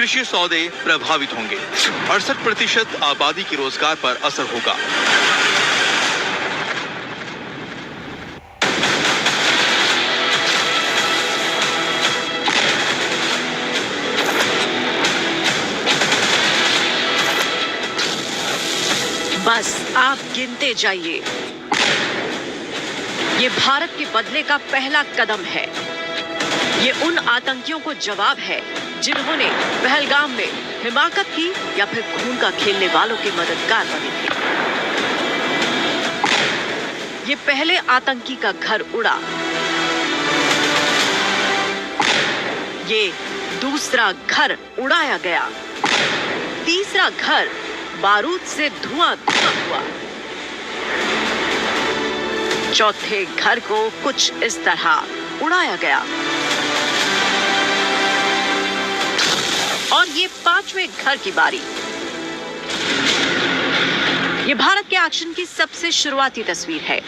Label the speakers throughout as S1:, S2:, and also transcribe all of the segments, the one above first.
S1: कृषि सौदे प्रभावित होंगे। 68% आबादी की रोजगार पर असर होगा।
S2: बस आप गिनते जाइए। ये भारत के बदले का पहला कदम है। ये उन आतंकियों को जवाब है जिन्होंने पहलगाम में हिमाकत की या फिर खून का खेलने वालों के मददगार बने थे। ये पहले आतंकी का घर उड़ा, ये दूसरा घर उड़ाया गया, तीसरा घर बारूद से धुआं हुआ, चौथे घर को कुछ इस तरह उड़ाया गया और ये पांचवें घर की बारी। ये भारत के एक्शन की सबसे शुरुआती तस्वीर है।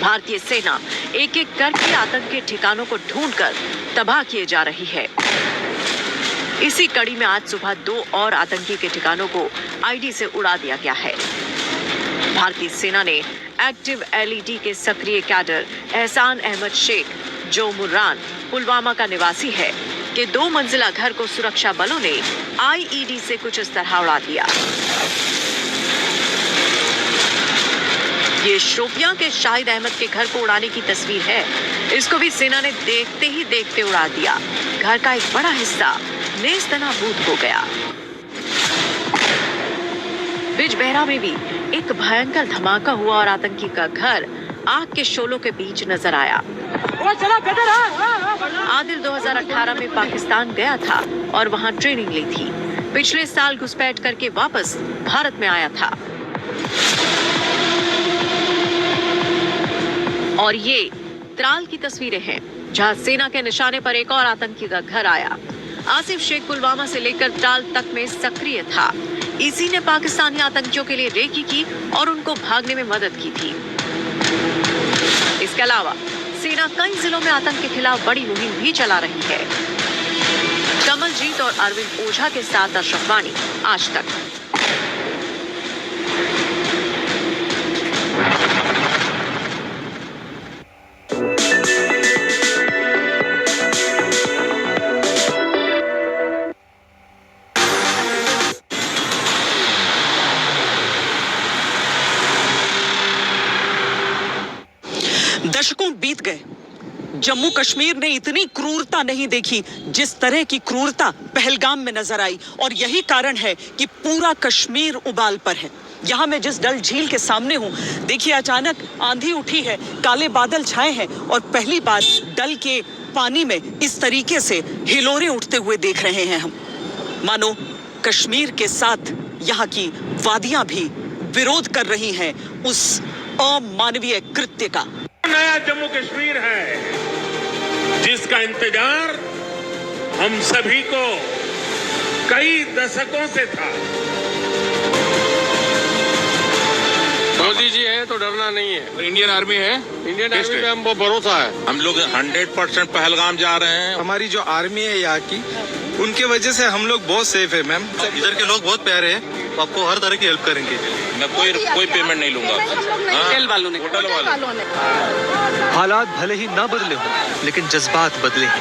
S2: भारतीय सेना एक एक करके आतंक के ठिकानों को ढूंढकर तबाह किए जा रही है। इसी कड़ी में आज सुबह 2 और आतंकी के ठिकानों को आईडी से उड़ा दिया गया है। भारतीय सेना ने एक्टिव एलईडी के सक्रिय कैडर एहसान अहमद शेख, जो मुर्रान पुलवामा का निवासी है, के 2 मंजिला घर को सुरक्षा बलों ने आईईडी से कुछ इस तरह उड़ा दिया। ये शोपियां के शाहिद अहमद के घर को उड़ाने की तस्वीर है। इसको भी सेना ने देखते ही देखते उड़ा दिया। घर का एक बड़ा हिस्सा नेस्तनाबूद हो गया। बिजबहरा में भी एक भयंकर धमाका हुआ और आतंकी का घर आग के शोलों के बीच नजर आया। आदिल 2018 में पाकिस्तान गया था और वहां ट्रेनिंग ली थी। पिछले साल घुसपैठ करके वापस भारत में आया था। और ये त्राल की तस्वीरें हैं, जहां सेना के निशाने पर एक और आतंकी का घर आया। आसिफ शेख पुलवामा से लेकर त्राल तक में सक्रिय था। इसी ने पाकिस्तानी आतंकियों के लिए रेकी की और उनको भागने में मदद की थी। इसके अलावा सेना कई जिलों में आतंक के खिलाफ बड़ी मुहिम भी चला रही है। कमलजीत और अरविंद ओझा के साथ अशरफ वानी, आज तक।
S3: दशकों बीत गए, जम्मू कश्मीर ने इतनी क्रूरता नहीं देखी जिस तरह की क्रूरता पहलगाम में नजर आई। और यही कारण है कि पूरा कश्मीर उबाल पर है। यहाँ मैं जिस डल झील के सामने हूँ, देखिए अचानक आंधी उठी है, काले बादल छाए हैं और पहली बार डल के पानी में इस तरीके से हिलोरे उठते हुए देख रहे हैं हम। मानो कश्मीर के साथ यहाँ की वादियां भी विरोध कर रही हैं उस अमानवीय कृत्य का।
S4: नया जम्मू कश्मीर है जिसका इंतजार हम सभी को कई दशकों से था।
S5: मोदी जी है तो डरना नहीं है।
S6: इंडियन आर्मी है,
S5: इंडियन आर्मी पे हमको भरोसा है।
S6: हम लोग 100% पहलगाम जा रहे हैं।
S7: हमारी जो आर्मी है यहाँ की, उनके वजह से हम लोग बहुत सेफ है मैम।
S1: इधर के लोग बहुत प्यारे हैं, तो आपको हर तरह की हेल्प करेंगे।
S6: मैं कोई पेमेंट नहीं लूंगा।
S3: होटल वालों ने
S8: हालात भले ही ना बदले हो, लेकिन जज्बात बदले हैं।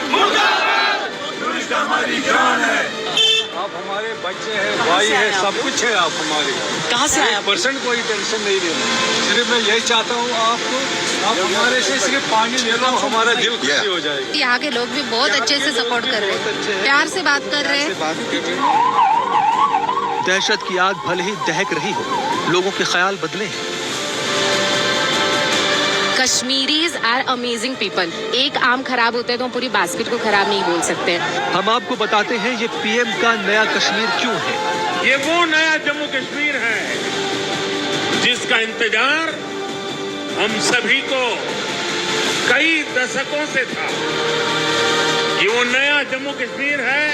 S7: आप हमारे बच्चे हैं, भाई है, सब कुछ है आप हमारे।
S3: कहाँ से आए?
S7: % कोई टेंशन नहीं लेना। सिर्फ मैं यही चाहता हूँ आप हमारे से सिर्फ पानी ले लो, हमारा दिल खुशी हो जाएगा।
S9: यहाँ के लोग भी बहुत अच्छे से सपोर्ट कर रहे हैं, प्यार से बात कर रहे हैं।
S8: दहशत की आग भले ही दहक रही हो, लोगों के ख्याल बदले हैं।
S9: Kashmiris are amazing people. एक आम खराब होता है तो हम पूरी बास्केट को खराब नहीं बोल सकते।
S8: हम आपको बताते हैं ये पीएम का नया कश्मीर क्यों है।
S4: ये वो नया जम्मू कश्मीर है जिसका इंतजार हम सभी को कई दशकों से था। ये वो नया जम्मू कश्मीर है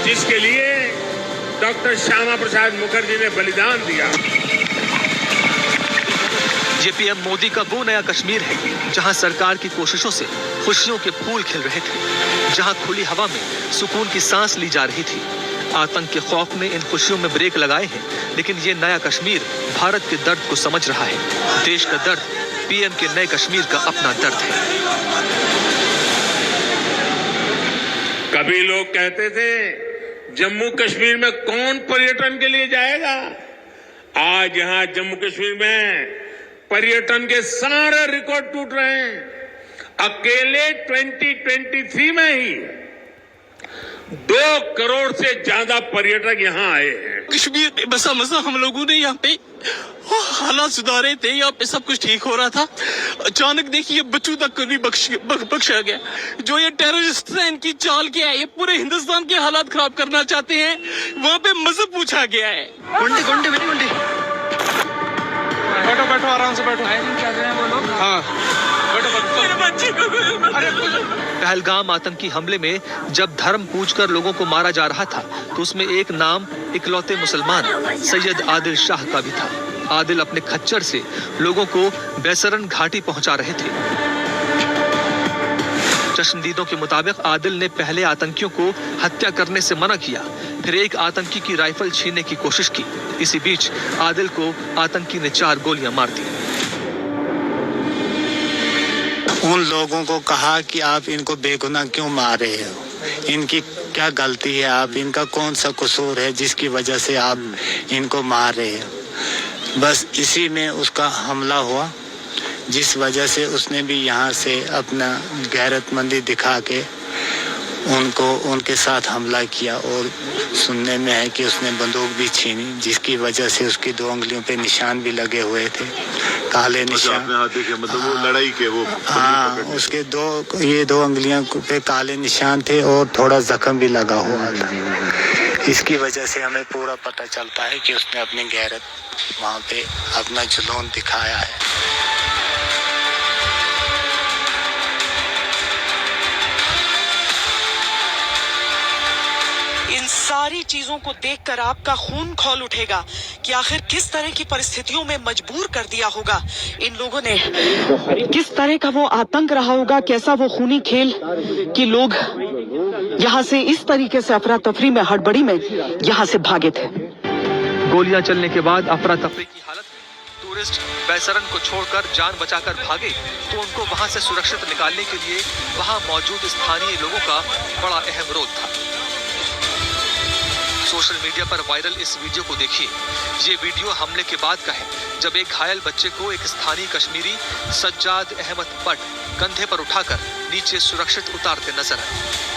S4: जिसके लिए डॉक्टर श्यामा प्रसाद मुखर्जी ने बलिदान दिया।
S8: ये पीएम मोदी का वो नया कश्मीर है जहां सरकार की कोशिशों से खुशियों के फूल खिल रहे थे, जहां खुली हवा में सुकून की सांस ली जा रही थी। आतंक के खौफ ने इन खुशियों में ब्रेक लगाए हैं, लेकिन ये नया कश्मीर भारत के दर्द को समझ रहा है। देश का दर्द पीएम के नए कश्मीर का अपना दर्द है।
S4: कभी लोग कहते थे जम्मू कश्मीर में कौन पर्यटन के लिए जाएगा। आज यहां जम्मू कश्मीर में पर्यटन के सारे रिकॉर्ड टूट रहे हैं। अकेले 2023 में ही 2 करोड़ से ज्यादा पर्यटक यहां आए हैं।
S5: कश्मीर में बसा मसा हम लोगों ने यहाँ पे हालात सुधारे थे, यहाँ पे सब कुछ ठीक हो रहा था। अचानक देखिए बच्चों तक को भी बख्शा गया। जो ये टेररिस्ट है इनकी चाल क्या है, ये पूरे हिंदुस्तान के हालात खराब करना चाहते हैं। वहाँ पे मजहब पूछा गया है।
S7: बैठो बैठो आराम से बैठो। हाँ
S8: पहलगाम आतंकी हमले में जब धर्म पूछकर लोगों को मारा जा रहा था तो उसमें एक नाम इकलौते मुसलमान सैयद आदिल शाह का भी था। आदिल अपने खच्चर से लोगों को बैसरन घाटी पहुंचा रहे थे। चश्मदीदों के मुताबिक आदिल ने पहले आतंकियों को हत्या करने से मना किया, फिर एक आतंकी की राइफल छीनने की कोशिश की। इसी बीच आदिल को आतंकी ने 4 गोलियां मार दी।
S10: उन लोगों को कहा कि आप इनको बेगुनाह क्यों मार रहे हो, इनकी क्या गलती है, आप इनका कौन सा कसूर है जिसकी वजह से आप इनको मार रहे हो। बस इसी में उसका हमला हुआ, जिस वजह से उसने भी यहाँ से अपना गैरतमंदी दिखा के उनके साथ हमला किया। और सुनने में है कि उसने बंदूक भी छीनी, जिसकी वजह से उसकी 2 उंगलियों पे निशान भी लगे हुए थे, काले निशान।
S11: मतलब वो लड़ाई के वो
S10: हाँ, उसके 2 उंगलियों पे काले निशान थे और थोड़ा जख्म भी लगा हुआ था। इसकी वजह से हमें पूरा पता चलता है कि उसने अपनी गैरत वहाँ पे अपना जुनून दिखाया है।
S3: इन सारी चीजों को देखकर आपका खून खौल उठेगा कि आखिर किस तरह की परिस्थितियों में मजबूर कर दिया होगा इन लोगों ने। किस तरह का वो आतंक रहा होगा, कैसा वो खूनी खेल कि लोग यहाँ से इस तरीके से अफरा तफरी में हड़बड़ी में यहाँ से भागे थे।
S8: गोलियां चलने के बाद अफरा तफरी की हालत में टूरिस्ट बैसरन को छोड़कर जान बचाकर भागे तो उनको वहां से सुरक्षित निकालने के लिए वहां मौजूद स्थानीय लोगों का बड़ा अहम रोल था। सोशल मीडिया पर वायरल इस वीडियो को देखिए। ये वीडियो हमले के बाद का है, जब एक घायल बच्चे को एक स्थानीय कश्मीरी सज्जाद अहमद भट्ट कंधे पर उठाकर नीचे सुरक्षित उतारते नजर आए।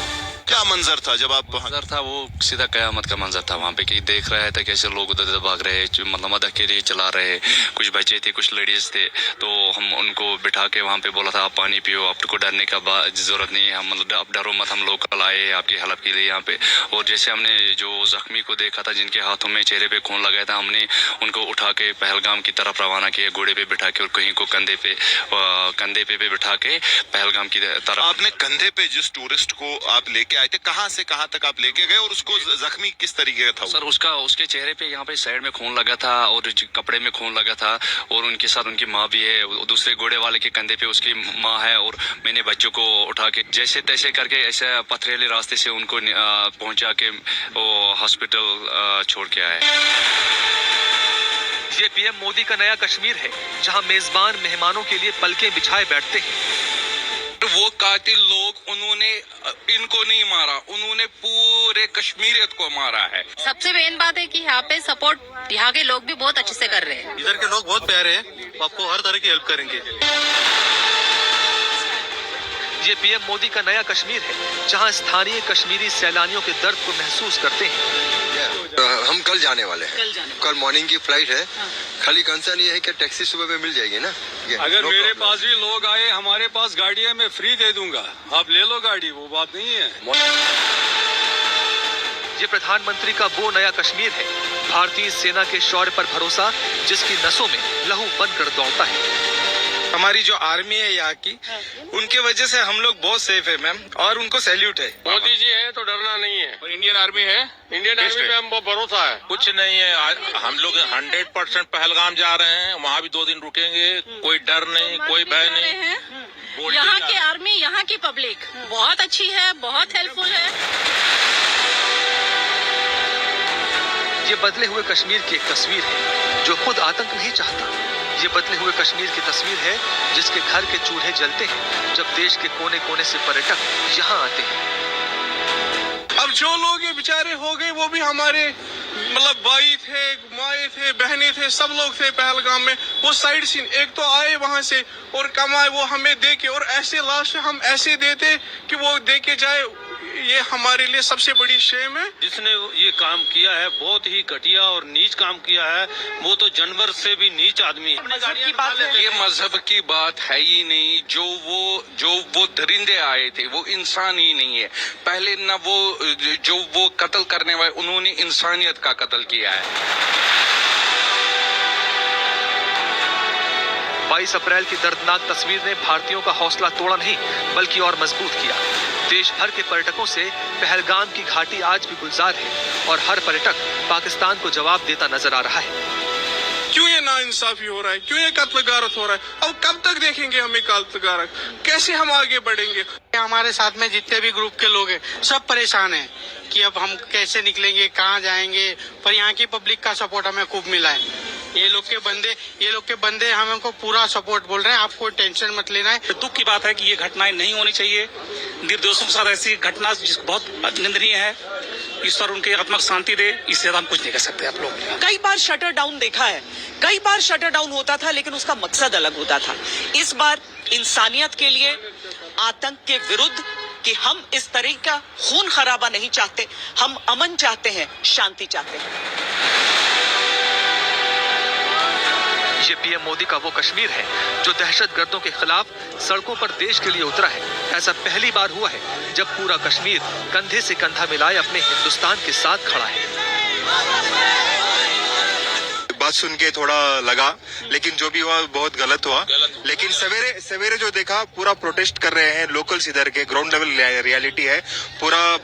S11: क्या मंजर था जब आप
S12: मंजर था वो सीधा कयामत का मंजर था। वहाँ पे कि देख रहे थे कैसे लोग उधर उधर भाग रहे, मतलब मदद के लिए चला रहे। कुछ बच्चे थे, कुछ लेडीज थे, तो हम उनको बिठा के वहाँ पे बोला था आप पानी पियो, आपको डरने का जरूरत नहीं है, हम मतलब आप डरो मत, हम लोग कल आए आपकी हेल्प के लिए यहाँ पे। और जैसे हमने जो जख्मी को देखा था जिनके हाथों में चेहरे पे खून लगाया था, हमने उनको उठा के पहलगाम की तरफ रवाना किया, घोड़े पे बिठा के, और कहीं को कंधे पे बिठा के पहलगाम की तरफ।
S11: आपने कंधे पे जिस टूरिस्ट को आप लेके आए थे, कहां से कहां तक आप लेके गए और उसको जख्मी किस तरीके का था?
S12: सर उसके चेहरे पे यहाँ पे साइड में खून लगा था और कपड़े में खून लगा था, और उनके साथ उनकी माँ भी है। दूसरे घोड़े वाले के कंधे पे उसकी माँ है, और मैंने बच्चों को उठा के जैसे तैसे करके ऐसे पथरीले रास्ते से उनको पहुंचा के वो हॉस्पिटल छोड़ के आए।
S8: ये पीएम मोदी का नया कश्मीर है जहां मेजबान मेहमानों के लिए पलकें बिछाए बैठते हैं।
S6: तो वो कातिल लोग, उन्होंने इनको नहीं मारा, उन्होंने पूरे कश्मीरियत को मारा है।
S9: सबसे मेन बात है कि यहाँ पे सपोर्ट यहाँ के लोग भी बहुत अच्छे से कर रहे हैं।
S11: इधर के लोग बहुत प्यारे हैं, आपको हर तरह की हेल्प करेंगे।
S8: ये पीएम मोदी का नया कश्मीर है जहां स्थानीय कश्मीरी सैलानियों के दर्द को महसूस करते हैं।
S13: हम कल जाने वाले हैं, कल मॉर्निंग की फ्लाइट है। खाली कंसर्न ये है कि टैक्सी सुबह में मिल जाएगी ना।
S7: अगर मेरे पास भी लोग आए, हमारे पास गाड़ी है, मैं फ्री दे दूंगा, आप ले लो गाड़ी, वो बात नहीं है।
S8: ये प्रधानमंत्री का वो नया कश्मीर है, भारतीय सेना के शौर्य पर भरोसा जिसकी नसों में लहू बनकर दौड़ता है।
S5: हमारी जो आर्मी है यहाँ की, उनके वजह से हम लोग बहुत सेफ है मैम, और उनको सैल्यूट है।
S4: मोदी जी है तो डरना नहीं है। और इंडियन आर्मी है, इंडियन आर्मी पे हम बहुत भरोसा है। कुछ नहीं है, हम लोग 100% पहलगाम जा रहे हैं, वहाँ भी 2 दिन रुकेंगे, कोई डर नहीं, कोई भय नहीं।
S9: यहाँ की आर्मी, यहाँ की पब्लिक बहुत अच्छी है, बहुत हेल्पफुल है।
S8: ये बदले हुए कश्मीर की एक तस्वीर है जो खुद आतंक नहीं चाहता। ये बदले हुए कश्मीर की तस्वीर है जिसके घर के चूल्हे जलते हैं जब देश के कोने कोने से पर्यटक यहाँ आते हैं।
S5: अब जो लोग ये बेचारे हो गए वो भी हमारे मतलब भाई थे, माए थे, बहनें थे, सब लोग थे पहलगाम में। वो साइड सीन एक तो आए वहां से और कमाए, वो हमें दे के, और ऐसे लाश हम ऐसे देते कि वो दे के जाए, ये हमारे लिए सबसे बड़ी शेम है। जिसने ये काम किया है बहुत ही घटिया और नीच काम किया है, वो तो जानवर से भी नीच आदमी है।
S6: ये मजहब की बात है ही नहीं। जो वो दरिंदे आए थे वो इंसान ही नहीं है। पहले न वो कत्ल करने वाले, उन्होंने इंसानियत का कत्ल किया है।
S8: 22 अप्रैल की दर्दनाक तस्वीर ने भारतीयों का हौसला तोड़ा नहीं बल्कि और मजबूत किया। देश भर के पर्यटकों से पहलगाम की घाटी आज भी गुलजार है और हर पर्यटक पाकिस्तान को जवाब देता नजर आ रहा है।
S5: क्यों ये नाइंसाफी हो रहा है, क्यों ये कत्ल गारत हो रहा है? अब कब तक देखेंगे हमें कत्ल गारत? कैसे हम आगे बढ़ेंगे?
S14: हमारे साथ में जितने भी ग्रुप के लोग हैं सब परेशान हैं कि अब हम कैसे निकलेंगे, कहाँ जाएंगे। पर यहाँ की पब्लिक का सपोर्ट हमें खूब मिला है। ये लोग के बंदे हमको पूरा सपोर्ट बोल रहे हैं, आपको टेंशन मत लेना है।
S5: दुख की बात है कि ये घटनाएं नहीं होनी चाहिए। निर्दोषों के साथ ऐसी घटना बहुत निंदनीय है। ईश्वर उनकी आत्मा शांति दे, इससे ज्यादा हम कुछ नहीं कर सकते। आप लोग
S3: कई बार शटर डाउन देखा है, कई बार शटर डाउन होता था, लेकिन उसका मकसद अलग होता था। इस बार इंसानियत के लिए, आतंक के विरुद्ध, कि हम इस तरह का खून खराबा नहीं चाहते, हम अमन चाहते हैं, शांति चाहते हैं।
S8: ये पीएम मोदी का वो कश्मीर है जो दहशतगर्दों के खिलाफ सड़कों पर देश के लिए उतरा है। ऐसा पहली बार हुआ है जब पूरा कश्मीर कंधे से कंधा मिलाए अपने हिंदुस्तान के साथ खड़ा है।
S11: बात सुन के थोड़ा लगा, लेकिन जो भी हुआ बहुत गलत हुआ। लेकिन सवेरे जो देखा, पूरा प्रोटेस्ट कर रहे हैं लोकल्स, इधर के ग्राउंड लेवल रियलिटी है पूरा।